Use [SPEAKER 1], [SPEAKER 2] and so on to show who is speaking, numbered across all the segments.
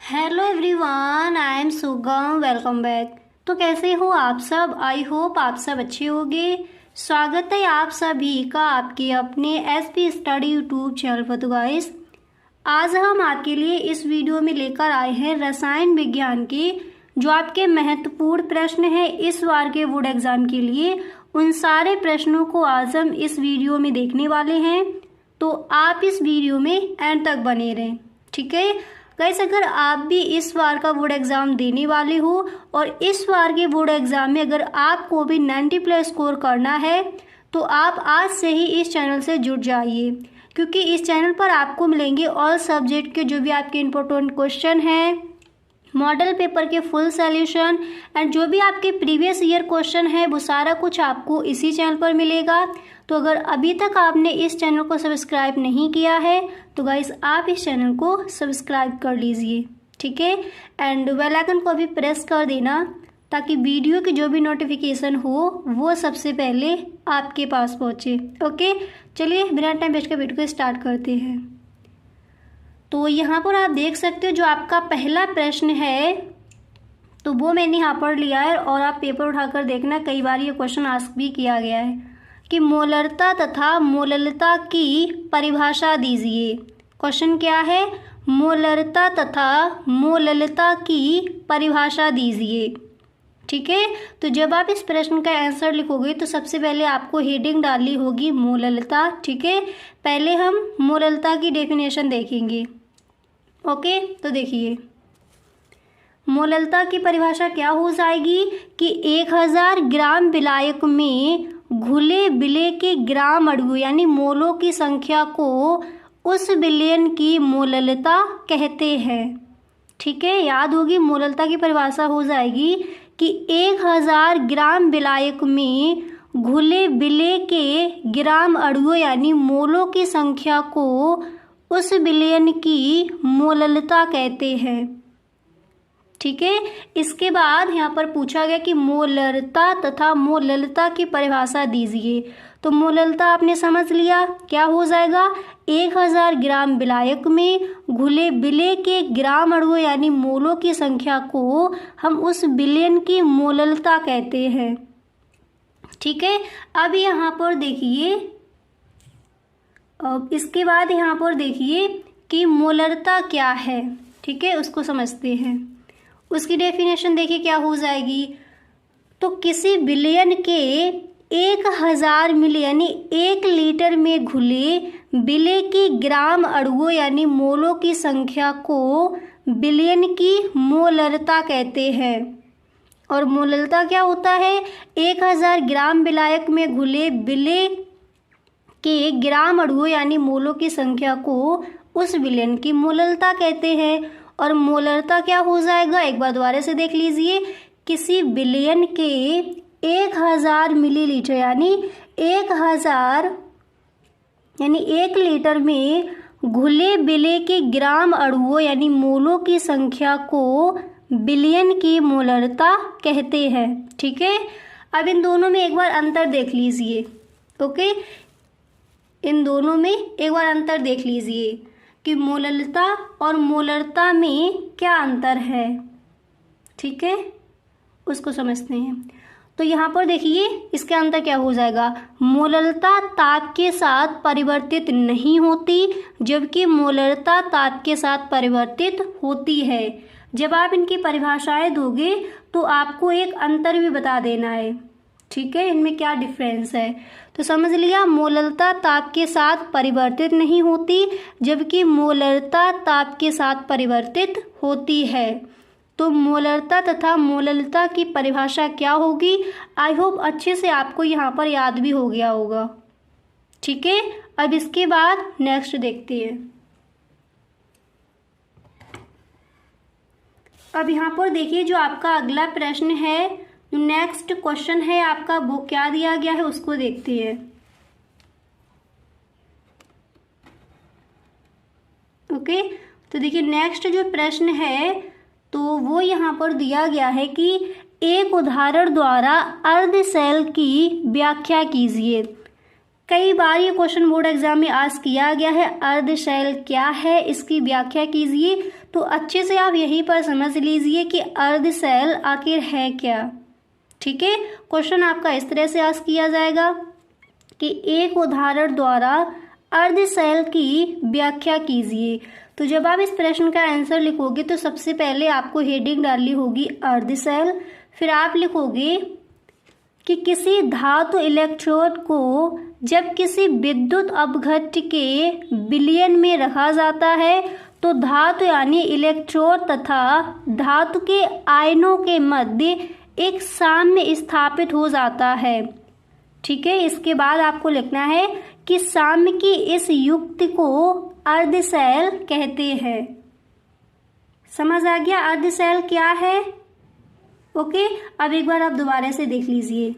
[SPEAKER 1] Hello everyone, I am सुगम। Welcome back. तो कैसे हो आप सब? आई होप आप सब अच्छे होंगे। स्वागत है आप सभी का आपके अपने एसपी स्टडी यूट्यूब चैनल पर। तो गाइस, आज हम आपके लिए इस वीडियो में लेकर आए हैं रसायन विज्ञान के जो आपके महत्वपूर्ण प्रश्न हैं इस बार के बोर्ड एग्जाम के लिए। उन सारे प्रश्नों को आज हम इस वीडियो में देखने वाले हैं, तो आप इस वीडियो में एंड तक बने रहें, ठीक है गाइस। अगर आप भी इस बार का बोर्ड एग्जाम देने वाले हो और इस बार के बोर्ड एग्जाम में अगर आपको भी 90+ स्कोर करना है तो आप आज से ही इस चैनल से जुड़ जाइए, क्योंकि इस चैनल पर आपको मिलेंगे ऑल सब्जेक्ट के जो भी आपके इम्पोर्टेंट क्वेश्चन हैं, मॉडल पेपर के फुल सॉल्यूशन एंड जो भी आपके प्रीवियस ईयर क्वेश्चन है वो सारा कुछ आपको इसी चैनल पर मिलेगा। तो अगर अभी तक आपने इस चैनल को सब्सक्राइब नहीं किया है तो गाइस आप इस चैनल को सब्सक्राइब कर लीजिए, ठीक है। एंड बेल आइकन को भी प्रेस कर देना ताकि वीडियो की जो भी नोटिफिकेशन हो वो सबसे पहले आपके पास पहुँचे। ओके, चलिए बिना टाइम वेस्ट के वीडियो को स्टार्ट करते हैं। तो यहाँ पर आप देख सकते हो जो आपका पहला प्रश्न है तो वो मैंने यहाँ पर लिया है और आप पेपर उठाकर देखना, कई बार ये क्वेश्चन आस्क भी किया गया है कि मोलरता तथा मोललता की परिभाषा दीजिए। क्वेश्चन क्या है? मोलरता तथा मोललता की परिभाषा दीजिए, ठीक है। तो जब आप इस प्रश्न का आंसर लिखोगे तो सबसे पहले आपको हेडिंग डालनी होगी मोललता, ठीक है। पहले हम मोललता की डेफिनेशन देखेंगे। ओके, तो देखिए मोललता की परिभाषा क्या हो जाएगी कि 1000 ग्राम विलायक में घुले विलेय के ग्राम अणु यानी मोलों की संख्या को उस विलयन की मोललता कहते हैं, ठीक है। याद होगी, मोललता की परिभाषा हो जाएगी कि 1000 ग्राम विलायक में घुले विलेय के ग्राम अणुओं यानी मोलों की संख्या को उस विलयन की मोललता कहते हैं, ठीक है। इसके बाद यहाँ पर पूछा गया कि मोलरता तथा मोललता की परिभाषा दीजिए। तो मोललता आपने समझ लिया, क्या हो जाएगा? 1000 ग्राम विलायक में घुले विलेय के ग्राम अणुओं यानी मोलों की संख्या को हम उस विलयन की मोललता कहते हैं, ठीक है। अब यहाँ पर देखिए, इसके बाद यहाँ पर देखिए कि मोलरता क्या है, ठीक है, उसको समझते हैं। उसकी डेफिनेशन देखिए क्या हो जाएगी। तो किसी विलयन के 1000 मिली यानी 1 लीटर में घुले विलेय की ग्राम अणुओं यानी मोलों की संख्या को विलयन की मोलरता कहते हैं। और मोलरता क्या होता है? 1000 ग्राम विलायक में घुले विलेय के ग्राम अणुओं यानी मोलों की संख्या को उस विलयन की मोलरता कहते हैं। और मोलरता क्या हो जाएगा, एक बार दोबारा से देख लीजिए। किसी विलयन के 1000 मिलीलीटर यानी 1000 यानी 1 लीटर में घुले विलेय के ग्राम अणुओं यानी मोलों की संख्या को विलयन की मोलरता कहते हैं, ठीक है। अब इन दोनों में एक बार अंतर देख लीजिए। ओके, इन दोनों में एक बार अंतर देख लीजिए कि मोललता और मोलरता में क्या अंतर है, ठीक है, उसको समझते हैं। तो यहाँ पर देखिए इसके अंतर क्या हो जाएगा। मोललता ताप के साथ परिवर्तित नहीं होती जबकि मोलरता ताप के साथ परिवर्तित होती है। जब आप इनकी परिभाषाएं दोगे तो आपको एक अंतर भी बता देना है, ठीक है, इनमें क्या डिफरेंस है। तो समझ लिया, मोललता ताप के साथ परिवर्तित नहीं होती जबकि मोलरता ताप के साथ परिवर्तित होती है। तो मोलरता तथा मोललता की परिभाषा क्या होगी? आई होप अच्छे से आपको यहाँ पर याद भी हो गया होगा, ठीक है। अब इसके बाद नेक्स्ट देखते हैं। अब यहाँ पर देखिए जो आपका अगला प्रश्न है, नेक्स्ट क्वेश्चन है आपका, वो क्या दिया गया है उसको देखते हैं। ओके, तो देखिए नेक्स्ट जो प्रश्न है तो वो यहाँ पर दिया गया है कि एक उदाहरण द्वारा अर्धशैल की व्याख्या कीजिए। कई बार ये क्वेश्चन बोर्ड एग्जाम में आस्क किया गया है, अर्धशैल क्या है, इसकी व्याख्या कीजिए। तो अच्छे से आप यहीं पर समझ लीजिए कि अर्धशैल आखिर है क्या। ठीक है, क्वेश्चन आपका इस तरह से आस्क किया जाएगा कि एक उदाहरण द्वारा अर्धशैल की व्याख्या कीजिए। तो जब आप इस प्रश्न का आंसर लिखोगे तो सबसे पहले आपको हेडिंग डालनी होगी अर्धशैल, फिर आप लिखोगे कि किसी धातु इलेक्ट्रोड को जब किसी विद्युत अपघट्य के विलयन में रखा जाता है तो धातु यानी इलेक्ट्रोड तथा धातु के आयनों के मध्य एक साम्य स्थापित हो जाता है। ठीक है, इसके बाद आपको लिखना है कि साम्य की इस युक्ति को अर्धशैल कहते हैं। समझ आ गया अर्धशैल क्या है? ओके, अब एक बार आप दोबारा से देख लीजिए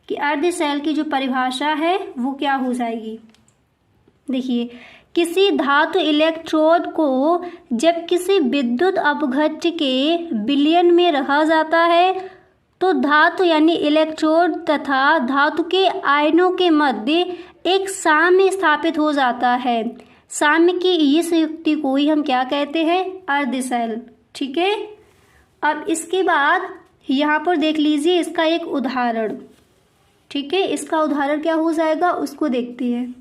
[SPEAKER 1] कि अर्धशैल की जो परिभाषा है वो क्या हो जाएगी। देखिए, किसी धातु इलेक्ट्रोड को जब किसी विद्युत अपघट्य के विलयन में रखा जाता है तो धातु यानी इलेक्ट्रोड तथा धातु के आयनों के मध्य एक साम्य स्थापित हो जाता है। साम्य की इस युक्ति को ही हम क्या कहते हैं? अर्धशैल। ठीक है, अब इसके बाद यहाँ पर देख लीजिए इसका एक उदाहरण। ठीक है, इसका उदाहरण क्या हो जाएगा उसको देखते हैं।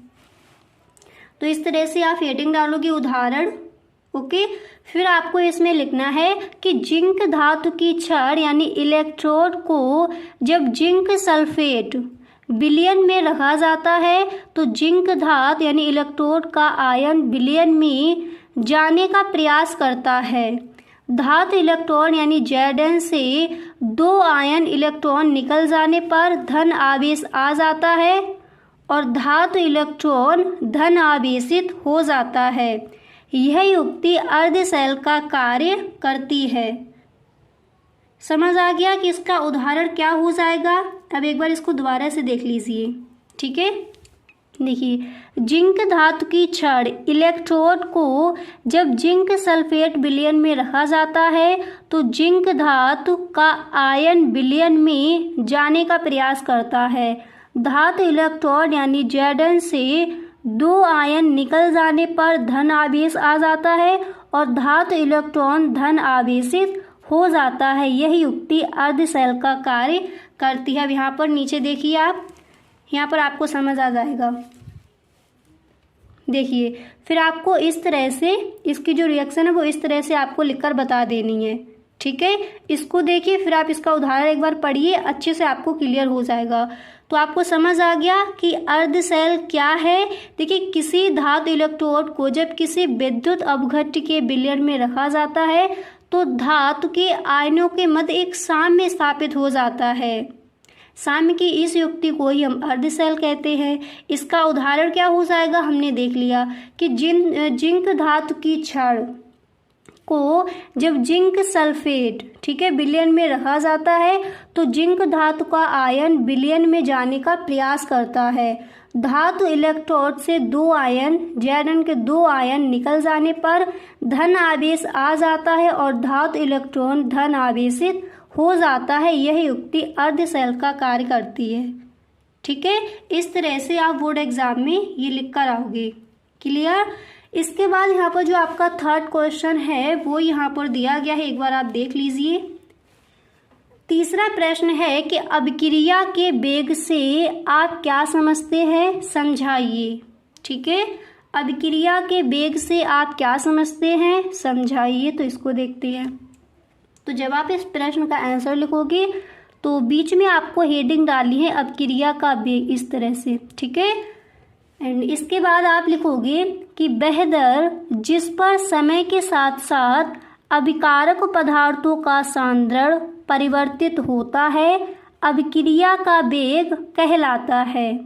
[SPEAKER 1] तो इस तरह से आप हेडिंग डालोगे उदाहरण। ओके, फिर आपको इसमें लिखना है कि जिंक धातु की छड़ यानी इलेक्ट्रोड को जब जिंक सल्फेट विलयन में रखा जाता है तो जिंक धातु यानी इलेक्ट्रोड का आयन विलयन में जाने का प्रयास करता है। धातु इलेक्ट्रॉन यानी Zn से 2 आयन इलेक्ट्रॉन निकल जाने पर धन आवेश आ जाता है और धातु इलेक्ट्रॉन धन आवेशित हो जाता है। यह युक्ति अर्धशैल का कार्य करती है। समझ आ गया कि इसका उदाहरण क्या हो जाएगा? अब एक बार इसको दोबारा से देख लीजिए। ठीक है, देखिए, जिंक धातु की छड़ इलेक्ट्रोड को जब जिंक सल्फेट विलयन में रखा जाता है तो जिंक धातु का आयन विलयन में जाने का प्रयास करता है। धातु इलेक्ट्रोड यानी Zn से 2 आयन निकल जाने पर धन आवेश आ जाता है और धातु इलेक्ट्रॉन धन आवेशित हो जाता है। यह युक्ति अर्धशैल का कार्य करती है। अब यहाँ पर नीचे देखिए, आप यहाँ पर आपको समझ आ जाएगा। देखिए, फिर आपको इस तरह से इसकी जो रिएक्शन है वो इस तरह से आपको लिखकर बता देनी है। ठीक है, इसको देखिए, फिर आप इसका उदाहरण एक बार पढ़िए, अच्छे से आपको क्लियर हो जाएगा। तो आपको समझ आ गया कि अर्धशैल क्या है। देखिए, किसी धातु इलेक्ट्रोड को जब किसी विद्युत अपघट्य के विलयन में रखा जाता है तो धातु के आयनों के मध्य एक साम्य स्थापित हो जाता है। साम्य की इस युक्ति को ही हम अर्धशैल कहते हैं। इसका उदाहरण क्या हो जाएगा? हमने देख लिया कि जिंक धातु की छड़ को जब जिंक सल्फेट, ठीक है, विलयन में रखा जाता है तो जिंक धातु का आयन विलयन में जाने का प्रयास करता है। धातु इलेक्ट्रोड से 2 आयन Zn के 2 आयन निकल जाने पर धन आवेश आ जाता है और धातु इलेक्ट्रॉन धन आवेशित हो जाता है। यह युक्ति अर्धशैल का कार्य करती है। ठीक है, इस तरह से आप बोर्ड एग्जाम में ये लिख कर आओगे। क्लियर? इसके बाद यहाँ पर जो आपका थर्ड क्वेश्चन है वो यहाँ पर दिया गया है, एक बार आप देख लीजिए। तीसरा प्रश्न है कि अभिक्रिया के वेग से आप क्या समझते हैं, समझाइए। ठीक है, अभिक्रिया के वेग से आप क्या समझते हैं, समझाइए। तो इसको देखते हैं। तो जब आप इस प्रश्न का आंसर लिखोगे तो बीच में आपको हेडिंग डालनी है अभिक्रिया का वेग, इस तरह से। ठीक है, एंड इसके बाद आप लिखोगे कि वह दर जिस पर समय के साथ साथ अभिकारक पदार्थों का सांद्रण परिवर्तित होता है अभिक्रिया का वेग कहलाता है।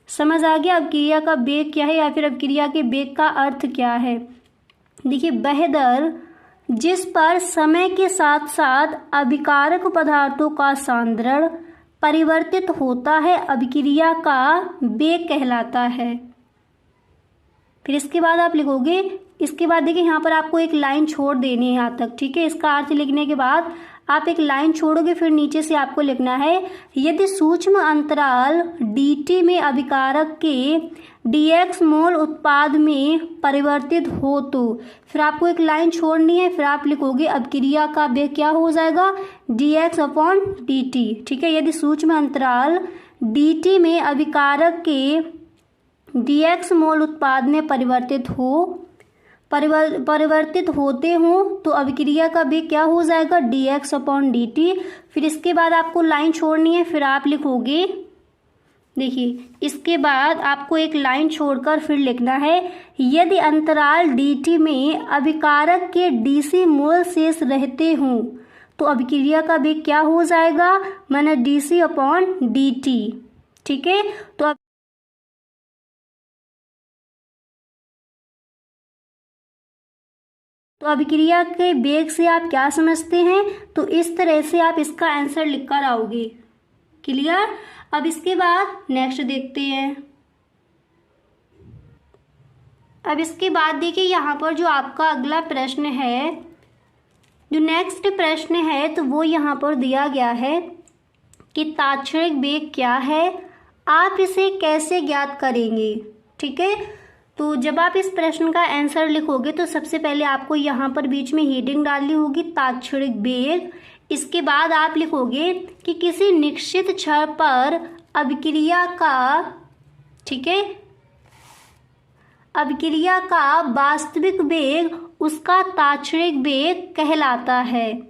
[SPEAKER 1] समझ आ गया अभिक्रिया का वेग क्या है या फिर अभिक्रिया के वेग का अर्थ क्या है? देखिए, वह दर जिस पर समय के साथ साथ अभिकारक पदार्थों का सांद्रण परिवर्तित होता है अभिक्रिया का वेग कहलाता है। फिर इसके बाद आप लिखोगे, इसके बाद देखिए यहाँ पर आपको एक लाइन छोड़ देनी है यहाँ तक। ठीक है, इसका अर्थ लिखने के बाद आप एक लाइन छोड़ोगे, फिर नीचे से आपको लिखना है यदि सूक्ष्म अंतराल dt में अभिकारक के dx मोल उत्पाद में परिवर्तित हो तो, फिर आपको एक लाइन छोड़नी है, फिर आप लिखोगे अभिक्रिया का वेग क्या हो जाएगा, dx अपॉन dt। ठीक है, यदि सूक्ष्म अंतराल dt में अभिकारक के dx मोल उत्पाद में परिवर्तित होते हों तो अभिक्रिया का वेग क्या हो जाएगा, dx अपॉन dt। फिर इसके बाद आपको लाइन छोड़नी है, फिर आप लिखोगे, देखिए इसके बाद आपको एक लाइन छोड़कर फिर लिखना है, यदि अंतराल dt में अभिकारक के dc मोल शेष रहते हों तो अभिक्रिया का वेग क्या हो जाएगा, माने dc अपॉन dt। ठीक है, तो अभिक्रिया के वेग से आप क्या समझते हैं, तो इस तरह से आप इसका आंसर लिखकर आओगे। क्लियर। अब इसके बाद नेक्स्ट देखते हैं। अब इसके बाद देखिए यहाँ पर जो आपका अगला प्रश्न है, जो नेक्स्ट प्रश्न है, तो वो यहाँ पर दिया गया है कि तात्क्षणिक वेग क्या है, आप इसे कैसे ज्ञात करेंगे। ठीक है, तो जब आप इस प्रश्न का आंसर लिखोगे तो सबसे पहले आपको यहाँ पर बीच में हेडिंग डालनी होगी तात्क्षणिक वेग। इसके बाद आप लिखोगे कि किसी निश्चित क्षण पर अभिक्रिया का, ठीक है, अभिक्रिया का वास्तविक वेग उसका तात्क्षणिक वेग कहलाता है।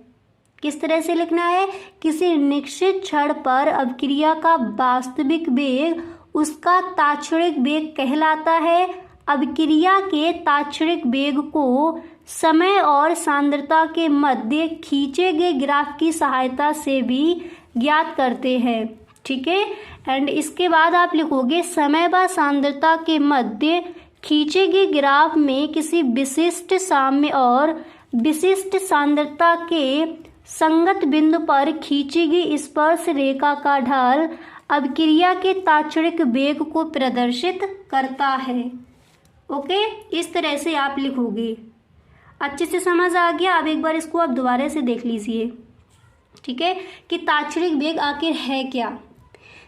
[SPEAKER 1] किस तरह से लिखना है, किसी निश्चित क्षण पर अभिक्रिया का वास्तविक वेग उसका तात्क्षणिक वेग कहलाता है। अभिक्रिया के तात्क्षणिक वेग को समय और सांद्रता के मध्य खींचे गए ग्राफ की सहायता से भी ज्ञात करते हैं। ठीक है, एंड इसके बाद आप लिखोगे समय व सांद्रता के मध्य खींचे गए ग्राफ में किसी विशिष्ट साम्य और विशिष्ट सांद्रता के संगत बिंदु पर खींची गई स्पर्श रेखा का ढाल अभिक्रिया के तात्क्षणिक वेग को प्रदर्शित करता है। ओके, इस तरह से आप लिखोगे। अच्छे से समझ आ गया। अब एक बार इसको आप दोबारा से देख लीजिए। ठीक है, कि तात्क्षणिक वेग आखिर है क्या।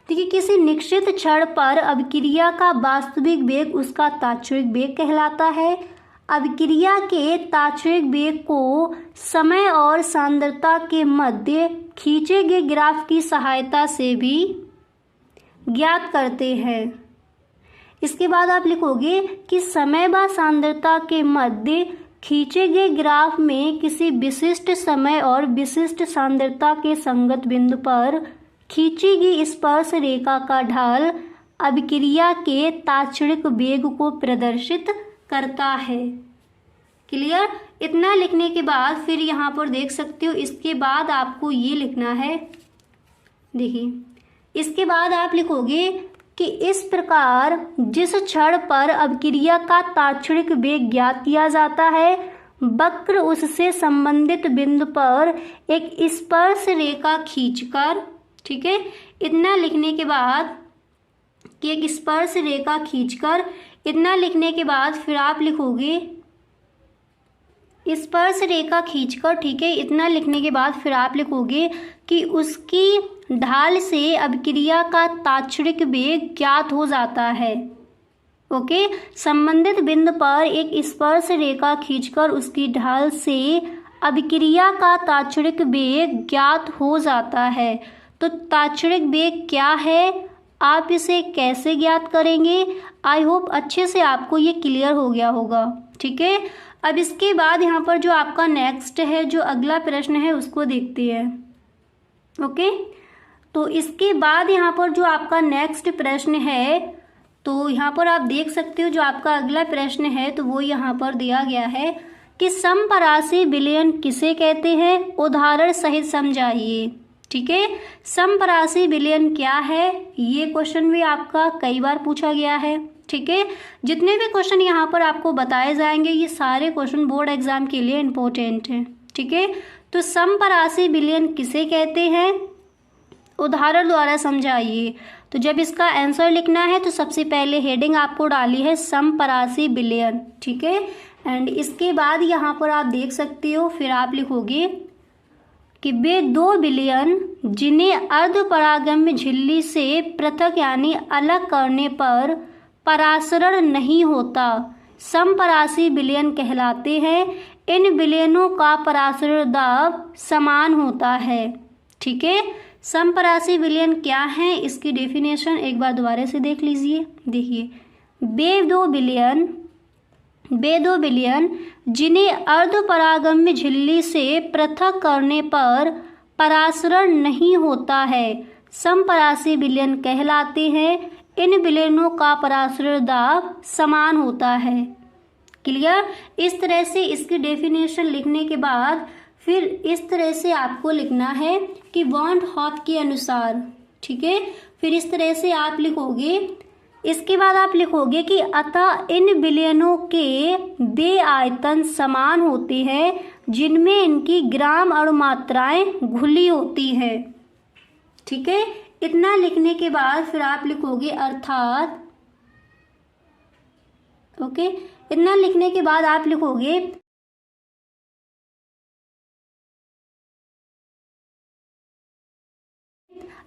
[SPEAKER 1] देखिए, किसी निश्चित क्षण पर अभिक्रिया का वास्तविक वेग उसका तात्क्षणिक वेग कहलाता है। अभिक्रिया के तात्क्षणिक वेग को समय और सांद्रता के मध्य खींचे गए ग्राफ की सहायता से भी ज्ञात करते हैं। इसके बाद आप लिखोगे कि समय व सांद्रता के मध्य खींचे गए ग्राफ में किसी विशिष्ट समय और विशिष्ट सांद्रता के संगत बिंदु पर खींची गई स्पर्श रेखा का ढाल अभिक्रिया के तात्क्षणिक वेग को प्रदर्शित करता है। क्लियर। इतना लिखने के बाद फिर यहाँ पर देख सकते हो, इसके बाद आपको ये लिखना है। देखिए, इसके बाद आप लिखोगे कि इस प्रकार जिस क्षण पर अभिक्रिया का तात्क्षणिक वेग ज्ञात किया जाता है, वक्र उससे संबंधित बिंदु पर एक स्पर्श रेखा खींचकर, ठीक है, इतना लिखने के बाद कि एक स्पर्श रेखा खींचकर, इतना लिखने के बाद फिर आप लिखोगे स्पर्श रेखा खींचकर, ठीक है, इतना लिखने के बाद फिर आप लिखोगे कि उसकी ढाल से अभिक्रिया का तात्क्षणिक वेग ज्ञात हो जाता है। ओके, संबंधित बिंदु पर एक स्पर्श रेखा खींचकर उसकी ढाल से अभिक्रिया का तात्क्षणिक वेग ज्ञात हो जाता है। तो तात्क्षणिक वेग क्या है, आप इसे कैसे ज्ञात करेंगे, आई होप अच्छे से आपको ये क्लियर हो गया होगा। ठीक है, अब इसके बाद यहाँ पर जो आपका नेक्स्ट है, जो अगला प्रश्न है, उसको देखते हैं। ओके, तो इसके बाद यहाँ पर जो आपका नेक्स्ट प्रश्न है, तो यहाँ पर आप देख सकते हो जो आपका अगला प्रश्न है, तो वो यहाँ पर दिया गया है कि समपरासी विलयन किसे कहते हैं, उदाहरण सहित समझाइए। ठीक है, समपरासी विलयन क्या है, ये क्वेश्चन भी आपका कई बार पूछा गया है। ठीक है, जितने भी क्वेश्चन यहाँ पर आपको बताए जाएंगे, ये सारे क्वेश्चन बोर्ड एग्जाम के लिए इम्पोर्टेंट हैं। ठीक है, तो समपरासी विलयन किसे कहते हैं, उदाहरण द्वारा समझाइए। तो जब इसका आंसर लिखना है तो सबसे पहले हेडिंग आपको डाली है समपरासी विलयन। ठीक है, एंड इसके बाद यहाँ पर आप देख सकते हो, फिर आप लिखोगे कि वे दो विलयन जिन्हें अर्धपरागम्य झिल्ली से पृथक यानी अलग करने पर परासरण नहीं होता, समपरासी विलयन कहलाते हैं। इन विलयनों का परासरण दाब समान होता है। ठीक है, समपरासी विलयन क्या है, इसकी डेफिनेशन एक बार दोबारा से देख लीजिए। देखिए, वे दो विलयन जिन्हें अर्धपरागम्य झिल्ली से पृथक करने पर परासरण नहीं होता है, समपरासी विलयन कहलाते हैं। इन विलयनों का परासरण दाब समान होता है। क्लियर। इस तरह से इसकी डेफिनेशन लिखने के बाद फिर इस तरह से आपको लिखना है कि वॉन हॉफ के अनुसार। ठीक है, फिर इस तरह से आप लिखोगे। इसके बाद आप लिखोगे कि अतः इन विलयनों के वे आयतन समान होते हैं जिनमें इनकी ग्राम अणु मात्राएं घुली होती हैं। ठीक है, इतना लिखने के बाद फिर आप लिखोगे अर्थात, ओके, इतना लिखने के बाद आप लिखोगे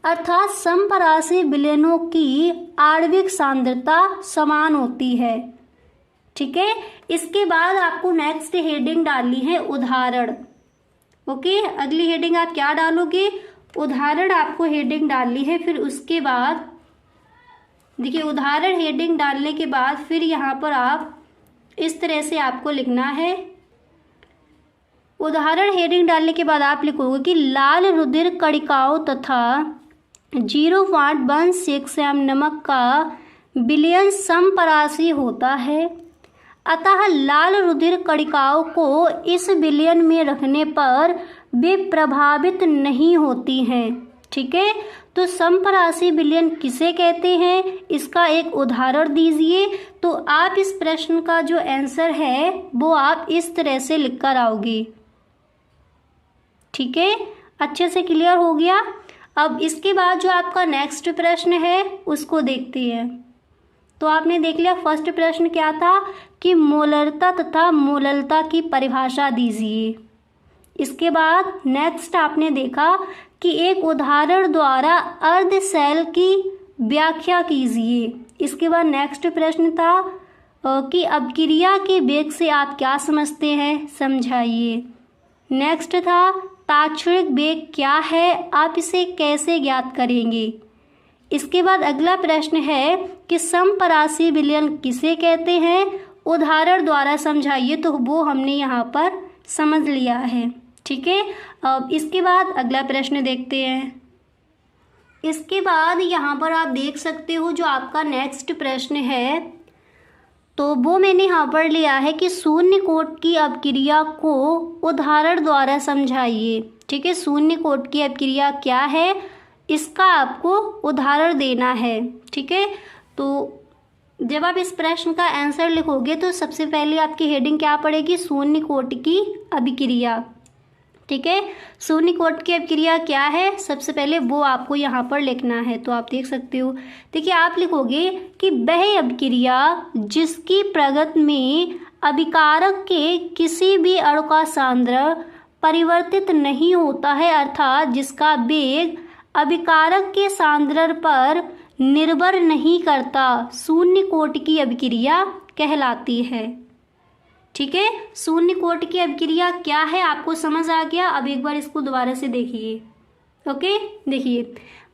[SPEAKER 1] अर्थात समपरासी विलयनों की आणविक सांद्रता समान होती है। ठीक है, इसके बाद आपको नेक्स्ट हेडिंग डालनी है उदाहरण। ओके, अगली हेडिंग आप क्या डालोगे, उदाहरण आपको हेडिंग डालनी है। फिर उसके बाद देखिए, उदाहरण हेडिंग डालने के बाद फिर यहाँ पर आप इस तरह से आपको लिखना है। उदाहरण हेडिंग डालने के बाद आप लिखोगे कि लाल रुधिर कणिकाओं तथा 0.16 एम नमक का विलयन समपरासी होता है। अतः लाल रुधिर कणिकाओं को इस विलयन में रखने पर वे प्रभावित नहीं होती हैं। ठीक है, तो समपरासी विलयन किसे कहते हैं, इसका एक उदाहरण दीजिए। तो आप इस प्रश्न का जो आंसर है वो आप इस तरह से लिख कर आओगे। ठीक है, अच्छे से क्लियर हो गया। अब इसके बाद जो आपका नेक्स्ट प्रश्न है उसको देखते हैं। तो आपने देख लिया फर्स्ट प्रश्न क्या था कि मोलरता तथा मोललता की परिभाषा दीजिए। इसके बाद नेक्स्ट आपने देखा कि एक उदाहरण द्वारा अर्ध सेल की व्याख्या कीजिए। इसके बाद नेक्स्ट प्रश्न था कि अपक्रिया के वेग से आप क्या समझते हैं, समझाइए। नेक्स्ट था ताक्षणिक वेग क्या है, आप इसे कैसे ज्ञात करेंगे। इसके बाद अगला प्रश्न है कि समपरासी विलयन किसे कहते हैं, उदाहरण द्वारा समझाइए। तो वो हमने यहाँ पर समझ लिया है। ठीक है, अब इसके बाद अगला प्रश्न देखते हैं। इसके बाद यहाँ पर आप देख सकते हो जो आपका नेक्स्ट प्रश्न है, तो वो मैंने यहाँ पर लिया है कि शून्य कोट की अपक्रिया को उदाहरण द्वारा समझाइए। ठीक है, शून्य कोट की अपक्रिया क्या है, इसका आपको उदाहरण देना है। ठीक है, तो जब आप इस प्रश्न का आंसर लिखोगे तो सबसे पहले आपकी हेडिंग क्या पड़ेगी, शून्य कोट की अभिक्रिया। ठीक है, शून्य कोट की अभिक्रिया क्या है, सबसे पहले वो आपको यहाँ पर लिखना है। तो आप देख सकते हो, देखिए आप लिखोगे कि वह अभिक्रिया जिसकी प्रगति में अभिकारक के किसी भी अणु का सांद्रण परिवर्तित नहीं होता है, अर्थात जिसका वेग अभिकारक के सांद्रण पर निर्भर नहीं करता, शून्य कोट की अभिक्रिया कहलाती है। ठीक है, शून्य कोट की अभिक्रिया क्या है आपको समझ आ गया। अब एक बार इसको दोबारा से देखिए। ओके, देखिए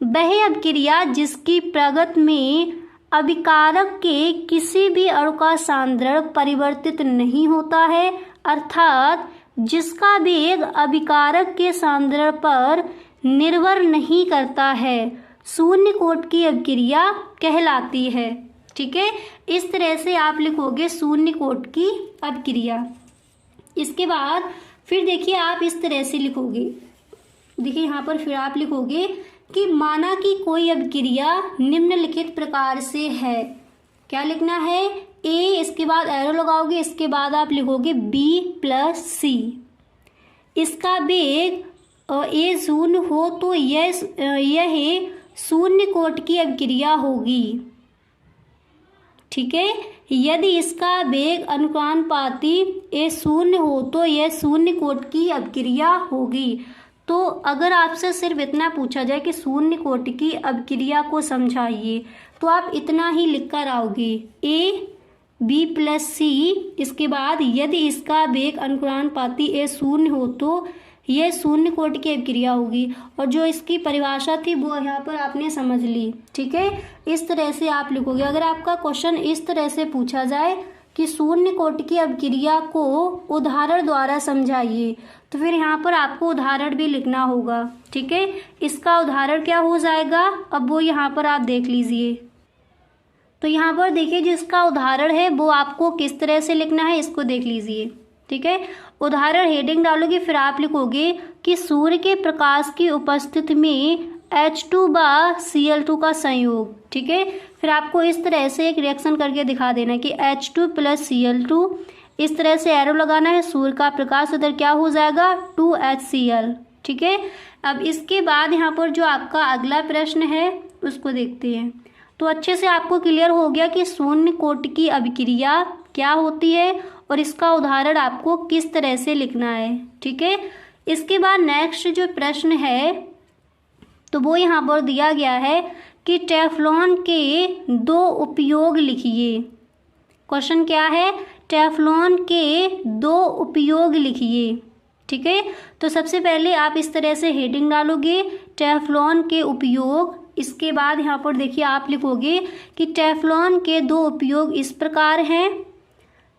[SPEAKER 1] वह अभिक्रिया जिसकी प्रगति में अभिकारक के किसी भी अणु का सांद्रण परिवर्तित नहीं होता है, अर्थात जिसका वेग अभिकारक के सांद्रण पर निर्भर नहीं करता है, शून्य कोट की अभिक्रिया कहलाती है। ठीक है, इस तरह से आप लिखोगे शून्य कोट की अभिक्रिया। इसके बाद फिर देखिए आप इस तरह से लिखोगे। देखिए यहाँ पर फिर आप लिखोगे कि माना कि कोई अभिक्रिया निम्नलिखित प्रकार से है। क्या लिखना है, ए, इसके बाद एरो लगाओगे, इसके बाद आप लिखोगे B+C। इसका वेग ए शून्य हो तो यह शून्य कोट की अभिक्रिया होगी। ठीक है, यदि इसका वेग अनुपाती ए शून्य हो तो यह शून्य कोट की अभिक्रिया होगी। तो अगर आपसे सिर्फ इतना पूछा जाए कि शून्य कोट की अभिक्रिया को समझाइए, तो आप इतना ही लिख कर आओगे AB+C। इसके बाद यदि इसका वेग अनुक्रांतपाती A शून्य हो तो यह शून्य कोटि की अभिक्रिया होगी। और जो इसकी परिभाषा थी वो यहाँ पर आपने समझ ली। ठीक है, इस तरह से आप लिखोगे। अगर आपका क्वेश्चन इस तरह से पूछा जाए कि शून्य कोटि की अभिक्रिया को उदाहरण द्वारा समझाइए, तो फिर यहाँ पर आपको उदाहरण भी लिखना होगा। ठीक है, इसका उदाहरण क्या हो जाएगा, अब वो यहाँ पर आप देख लीजिए। तो यहाँ पर देखिए जिसका उदाहरण है वो आपको किस तरह से लिखना है, इसको देख लीजिए। ठीक है, उदाहरण हेडिंग डालोगे, फिर आप लिखोगे कि सूर्य के प्रकाश की उपस्थिति में H2 व Cl2 का संयोग। ठीक है, फिर आपको इस तरह से एक रिएक्शन करके दिखा देना है कि H2 + Cl2, इस तरह से एरो लगाना है। सूर्य का प्रकाश उधर क्या हो जाएगा 2HCl। ठीक है, अब इसके बाद यहाँ पर जो आपका अगला प्रश्न है उसको देखते हैं। तो अच्छे से आपको क्लियर हो गया कि शून्य कोटि की अभिक्रिया क्या होती है और इसका उदाहरण आपको किस तरह से लिखना है। ठीक है, इसके बाद नेक्स्ट जो प्रश्न है तो वो यहाँ पर दिया गया है कि टेफ्लॉन के 2 उपयोग लिखिए। क्वेश्चन क्या है, टेफ्लॉन के 2 उपयोग लिखिए। ठीक है, तो सबसे पहले आप इस तरह से हेडिंग डालोगे टेफ्लॉन के उपयोग। इसके बाद यहाँ पर देखिए आप लिखोगे कि टेफ्लॉन के 2 उपयोग इस प्रकार हैं।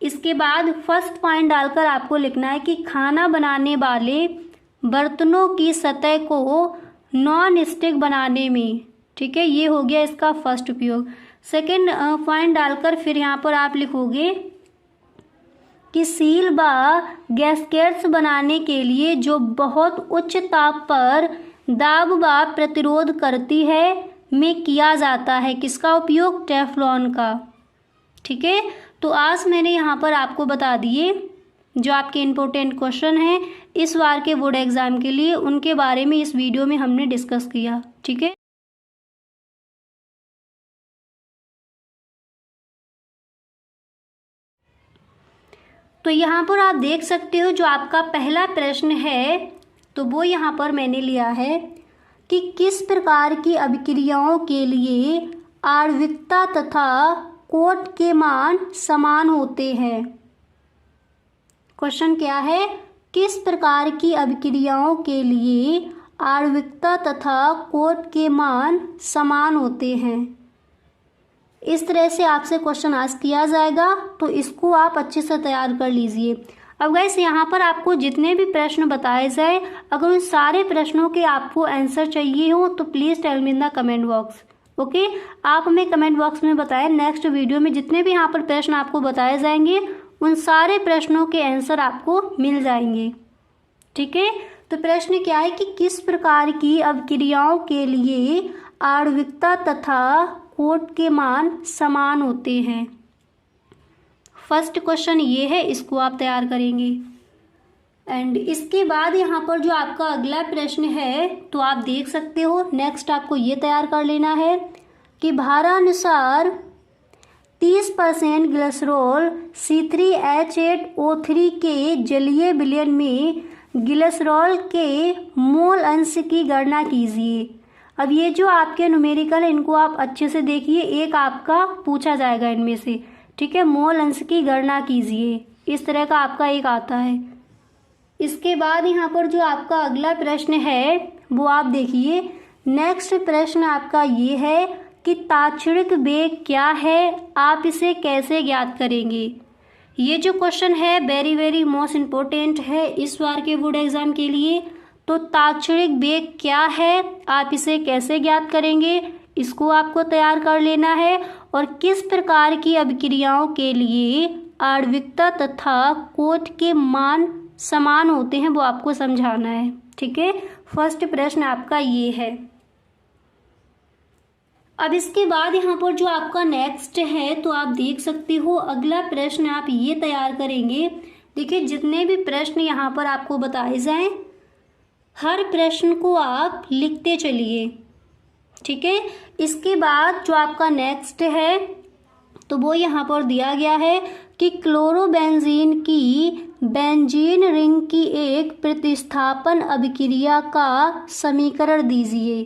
[SPEAKER 1] इसके बाद फर्स्ट पॉइंट डालकर आपको लिखना है कि खाना बनाने वाले बर्तनों की सतह को नॉन स्टिक बनाने में। ठीक है, ये हो गया इसका फर्स्ट उपयोग। सेकंड पॉइंट डालकर फिर यहाँ पर आप लिखोगे कि सील व गैस्केट्स बनाने के लिए जो बहुत उच्च ताप पर दाब व प्रतिरोध करती है में किया जाता है। किसका उपयोग, टेफ्लॉन का। ठीक है, तो आज मैंने यहाँ पर आपको बता दिए जो आपके इम्पोर्टेंट क्वेश्चन हैं इस बार के बोर्ड एग्जाम के लिए, उनके बारे में इस वीडियो में हमने डिस्कस किया। ठीक है, तो यहाँ पर आप देख सकते हो जो आपका पहला प्रश्न है तो वो यहाँ पर मैंने लिया है कि किस प्रकार की अभिक्रियाओं के लिए आणविकता तथा कोट के मान समान होते हैं। क्वेश्चन क्या है, किस प्रकार की अभिक्रियाओं के लिए आणविकता तथा कोट के मान समान होते हैं। इस तरह से आपसे क्वेश्चन आज किया जाएगा, तो इसको आप अच्छे से तैयार कर लीजिए। अब गाइस यहाँ पर आपको जितने भी प्रश्न बताए जाए, अगर उन सारे प्रश्नों के आपको आंसर चाहिए हो तो please tell me in the comment box. Okay, आप हमें कमेंट बॉक्स में बताएं। नेक्स्ट वीडियो में जितने भी यहाँ पर प्रश्न आपको बताए जाएंगे उन सारे प्रश्नों के आंसर आपको मिल जाएंगे। ठीक है, तो प्रश्न क्या है कि किस प्रकार की अभिक्रियाओं के लिए आणविकता तथा कोट के मान समान होते हैं। फर्स्ट क्वेश्चन ये है, इसको आप तैयार करेंगे। एंड इसके बाद यहाँ पर जो आपका अगला प्रश्न है तो आप देख सकते हो, नेक्स्ट आपको ये तैयार कर लेना है कि भारानुसार 30% ग्लिसरॉल C3H8O3 के जलीय विलयन में ग्लिसरॉल के मोल अंश की गणना कीजिए। अब ये जो आपके न्यूमेरिकल है इनको आप अच्छे से देखिए, एक आपका पूछा जाएगा इनमें से। ठीक है, मोल अंश की गणना कीजिए, इस तरह का आपका एक आता है। इसके बाद यहाँ पर जो आपका अगला प्रश्न है वो आप देखिए। नेक्स्ट प्रश्न आपका ये है कि ताक्षणिक वेग क्या है, आप इसे कैसे ज्ञात करेंगे। ये जो क्वेश्चन है वेरी वेरी मोस्ट इम्पोर्टेंट है इस बार के बोर्ड एग्जाम के लिए। तो ताक्षणिक वेग क्या है, आप इसे कैसे ज्ञात करेंगे, इसको आपको तैयार कर लेना है। और किस प्रकार की अभिक्रियाओं के लिए आणविकता तथा कोट के मान समान होते हैं वो आपको समझाना है। ठीक है, फर्स्ट प्रश्न आपका ये है। अब इसके बाद यहाँ पर जो आपका नेक्स्ट है तो आप देख सकते हो अगला प्रश्न आप ये तैयार करेंगे। देखिए जितने भी प्रश्न यहाँ पर आपको बताए जाएं हर प्रश्न को आप लिखते चलिए। ठीक है, इसके बाद जो आपका नेक्स्ट है तो वो यहाँ पर दिया गया है कि क्लोरोबेंजीन की बेंजीन रिंग की एक प्रतिस्थापन अभिक्रिया का समीकरण दीजिए।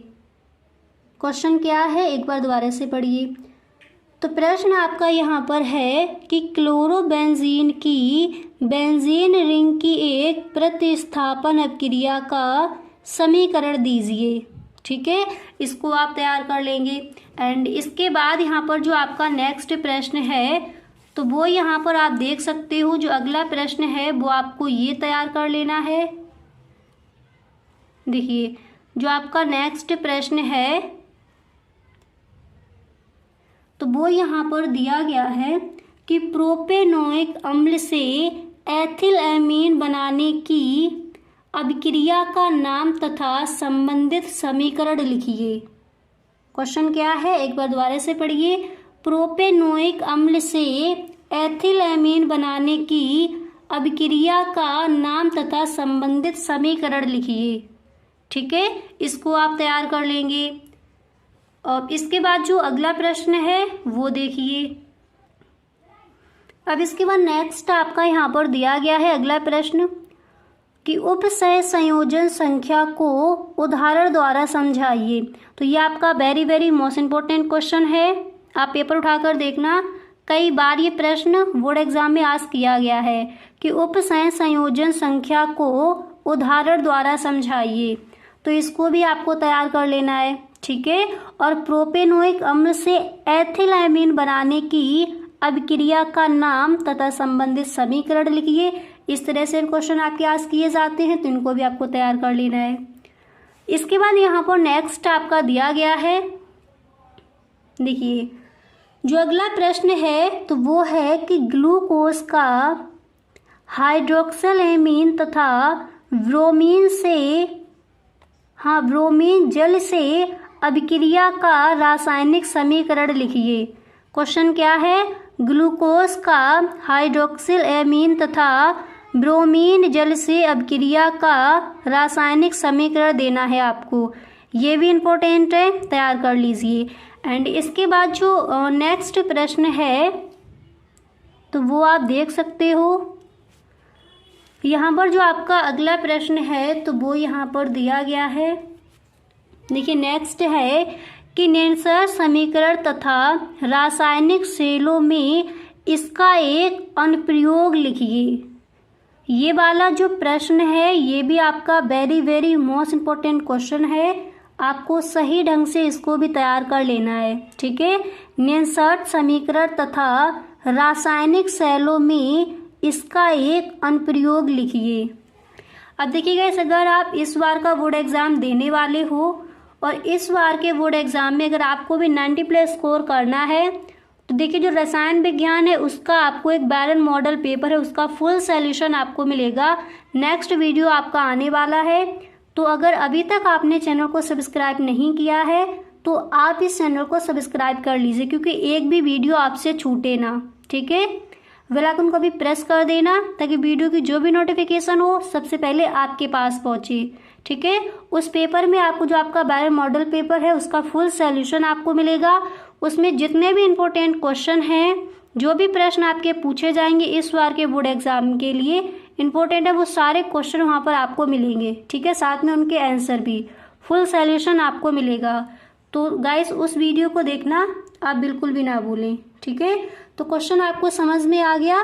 [SPEAKER 1] क्वेश्चन क्या है, एक बार दोबारा से पढ़िए। तो प्रश्न आपका यहाँ पर है कि क्लोरोबेंजीन की बेंजीन रिंग की एक प्रतिस्थापन अभिक्रिया का समीकरण दीजिए। ठीक है, इसको आप तैयार कर लेंगे। एंड इसके बाद यहाँ पर जो आपका नेक्स्ट प्रश्न है तो वो यहाँ पर आप देख सकते हो, जो अगला प्रश्न है वो आपको ये तैयार कर लेना है। देखिए जो आपका नेक्स्ट प्रश्न है तो वो यहाँ पर दिया गया है कि प्रोपेनोइक अम्ल से एथिलएमीन बनाने की अभिक्रिया का नाम तथा संबंधित समीकरण लिखिए। क्वेश्चन क्या है, एक बार दोबारा से पढ़िए। प्रोपेनोइक अम्ल से एथिलएमीन बनाने की अभिक्रिया का नाम तथा संबंधित समीकरण लिखिए। ठीक है, इसको आप तैयार कर लेंगे। और इसके बाद जो अगला प्रश्न है वो देखिए। अब इसके बाद नेक्स्ट आपका यहाँ पर दिया गया है अगला प्रश्न कि उपसह संयोजन संख्या को उदाहरण द्वारा समझाइए। तो ये आपका वेरी मोस्ट इम्पोर्टेंट क्वेश्चन है, आप पेपर उठाकर देखना। कई बार ये प्रश्न बोर्ड एग्जाम में आस्क किया गया है कि उपसह संयोजन संख्या को उदाहरण द्वारा समझाइए, तो इसको भी आपको तैयार कर लेना है। ठीक है, और प्रोपेनोइक अम्ल से एथिलएमीन बनाने की अभिक्रिया का नाम तथा संबंधित समीकरण लिखिए। इस तरह से क्वेश्चन आपके आस्क किए जाते हैं, तो इनको भी आपको तैयार कर लेना है। इसके बाद यहाँ पर नेक्स्ट आपका दिया गया है, देखिए जो अगला प्रश्न है तो वो है कि ग्लूकोज का हाइड्रोक्सिलेमीन तथा ब्रोमीन जल से अभिक्रिया का रासायनिक समीकरण लिखिए। क्वेश्चन क्या है, ग्लूकोज का हाइड्रोक्सिलेमीन तथा ब्रोमीन जल से अभिक्रिया का रासायनिक समीकरण देना है आपको। ये भी इम्पोर्टेंट है, तैयार कर लीजिए। एंड इसके बाद जो नेक्स्ट प्रश्न है तो वो आप देख सकते हो। यहाँ पर जो आपका अगला प्रश्न है तो वो यहाँ पर दिया गया है। देखिए नेक्स्ट है कि नेल्सन समीकरण तथा रासायनिक सेलों में इसका एक अनुप्रयोग लिखिए। ये वाला जो प्रश्न है ये भी आपका वेरी मोस्ट इम्पोर्टेंट क्वेश्चन है, आपको सही ढंग से इसको भी तैयार कर लेना है। ठीक है, नेल्सन समीकरण तथा रासायनिक सेलों में इसका एक अनुप्रयोग लिखिए। अब देखिए गाइस, अगर आप इस बार का बोर्ड एग्जाम देने वाले हो और इस बार के बोर्ड एग्जाम में अगर आपको भी 90+ स्कोर करना है तो देखिए जो रसायन विज्ञान है उसका आपको एक बैरन मॉडल पेपर है, उसका फुल सॉल्यूशन आपको मिलेगा। नेक्स्ट वीडियो आपका आने वाला है, तो अगर अभी तक आपने चैनल को सब्सक्राइब नहीं किया है तो आप इस चैनल को सब्सक्राइब कर लीजिए, क्योंकि एक भी वीडियो आपसे छूटे ना। ठीक है, बेल आइकन को भी प्रेस कर देना ताकि वीडियो की जो भी नोटिफिकेशन हो सबसे पहले आपके पास पहुंचे। ठीक है, उस पेपर में आपको जो आपका बैरन मॉडल पेपर है उसका फुल सॉल्यूशन आपको मिलेगा। उसमें जितने भी इम्पोर्टेंट क्वेश्चन हैं, जो भी प्रश्न आपके पूछे जाएंगे इस बार के बोर्ड एग्जाम के लिए इम्पोर्टेंट है, वो सारे क्वेश्चन वहाँ पर आपको मिलेंगे। ठीक है, साथ में उनके आंसर भी, फुल सॉल्यूशन आपको मिलेगा। तो गाइस उस वीडियो को देखना आप बिल्कुल भी ना भूलें। ठीक है, तो क्वेश्चन आपको समझ में आ गया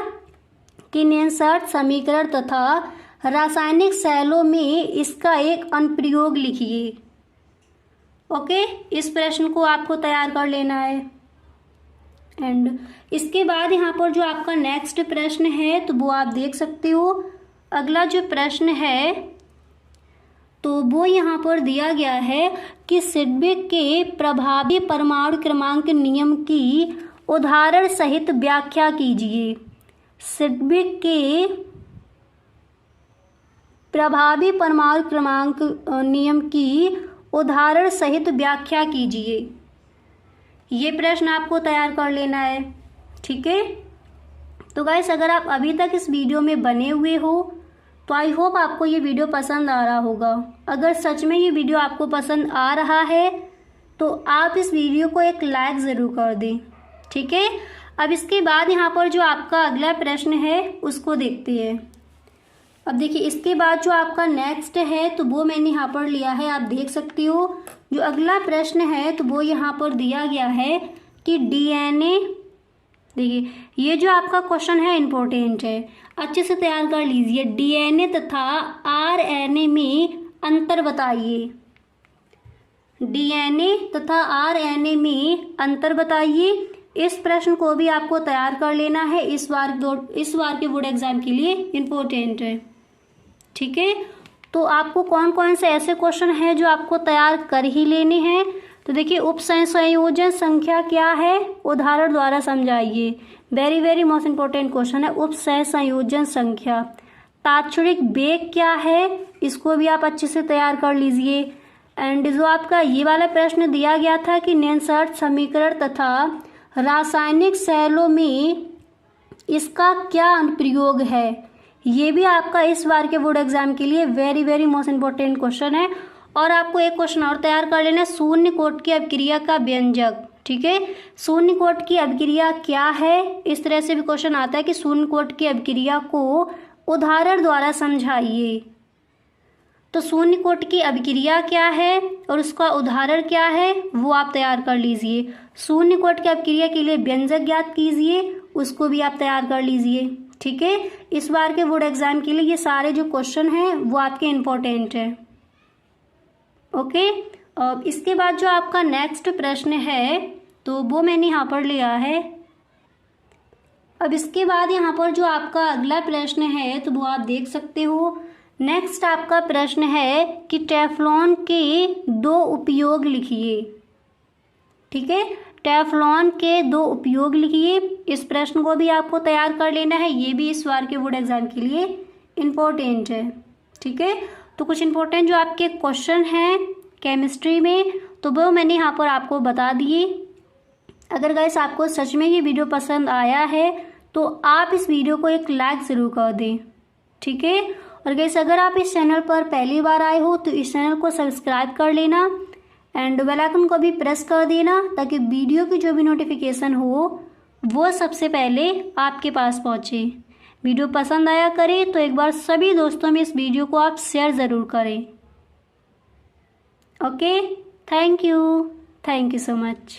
[SPEAKER 1] कि नेल्सन समीकरण तथा रासायनिक सेलों में इसका एक अनुप्रयोग लिखिए। ओके, इस प्रश्न को आपको तैयार कर लेना है। एंड इसके बाद यहाँ पर जो आपका नेक्स्ट प्रश्न है तो वो आप देख सकते हो। अगला जो प्रश्न है तो वो यहाँ पर दिया गया है कि सिड्बिक के प्रभावी परमाणु क्रमांक नियम की उदाहरण सहित व्याख्या कीजिए। सिड्बिक के प्रभावी परमाणु क्रमांक नियम की उदाहरण सहित व्याख्या कीजिए। ये प्रश्न आपको तैयार कर लेना है। ठीक है, तो गाइस अगर आप अभी तक इस वीडियो में बने हुए हो तो आई होप आपको ये वीडियो पसंद आ रहा होगा। अगर सच में ये वीडियो आपको पसंद आ रहा है तो आप इस वीडियो को एक लाइक ज़रूर कर दें। ठीक है, अब इसके बाद यहाँ पर जो आपका अगला प्रश्न है उसको देखते हैं। अब देखिए इसके बाद जो आपका नेक्स्ट है तो वो मैंने यहाँ पर लिया है, आप देख सकती हो। जो अगला प्रश्न है तो वो यहाँ पर दिया गया है कि डीएनए, देखिए ये जो आपका क्वेश्चन है इम्पोर्टेंट है, अच्छे से तैयार कर लीजिए। डीएनए तथा आरएनए में अंतर बताइए। डीएनए तथा आरएनए में अंतर बताइए। इस प्रश्न को भी आपको तैयार कर लेना है, इस बार के बोर्ड एग्जाम के लिए इम्पोर्टेंट है। ठीक है, तो आपको कौन कौन से ऐसे क्वेश्चन हैं जो आपको तैयार कर ही लेने हैं। तो देखिए, उपसंयोजन संख्या क्या है, उदाहरण द्वारा समझाइए। Very very most important question है उपसंयोजन संख्या। तात्क्षणिक वेग क्या है, इसको भी आप अच्छे से तैयार कर लीजिए। एंड जो आपका ये वाला प्रश्न दिया गया था कि निम्नलिखित समीकरण तथा रासायनिक शैलों में इसका क्या अनुप्रयोग है, ये भी आपका इस बार के बोर्ड एग्जाम के लिए very very most important question है। और आपको एक क्वेश्चन और तैयार कर लेना है, शून्य कोट की अभिक्रिया का व्यंजक। ठीक है, शून्य कोट की अभिक्रिया क्या है, इस तरह से भी क्वेश्चन आता है कि शून्य कोट की अभिक्रिया को उदाहरण द्वारा समझाइए। तो शून्य कोट की अभिक्रिया क्या है और उसका उदाहरण क्या है, वो आप तैयार कर लीजिए। शून्य कोट की अभिक्रिया के लिए व्यंजक ज्ञात कीजिए, उसको भी आप तैयार कर लीजिए। ठीक है, इस बार के बोर्ड एग्जाम के लिए ये सारे जो क्वेश्चन हैं वो आपके इम्पोर्टेंट है। ओके, अब इसके बाद जो आपका नेक्स्ट प्रश्न है तो वो मैंने यहाँ पर लिया है। अब इसके बाद यहाँ पर जो आपका अगला प्रश्न है तो वो आप देख सकते हो। नेक्स्ट आपका प्रश्न है कि टेफ्लॉन के 2 उपयोग लिखिए। ठीक है, टेफ्लॉन के 2 उपयोग लिखिए। इस प्रश्न को भी आपको तैयार कर लेना है, ये भी इस बार के बोर्ड एग्जाम के लिए इम्पोर्टेंट है। ठीक है, तो कुछ इम्पोर्टेंट जो आपके क्वेश्चन हैं केमिस्ट्री में तो वो मैंने यहाँ पर आपको बता दिए। अगर गाइस आपको सच में ये वीडियो पसंद आया है तो आप इस वीडियो को एक लाइक ज़रूर कर दें। ठीक है, और गाइस अगर आप इस चैनल पर पहली बार आए हो तो इस चैनल को सब्सक्राइब कर लेना एंड बेल आइकन को भी प्रेस कर देना ताकि वीडियो की जो भी नोटिफिकेशन हो वो सबसे पहले आपके पास पहुँचे। वीडियो पसंद आया करे तो एक बार सभी दोस्तों में इस वीडियो को आप शेयर ज़रूर करें। Okay, thank you so much.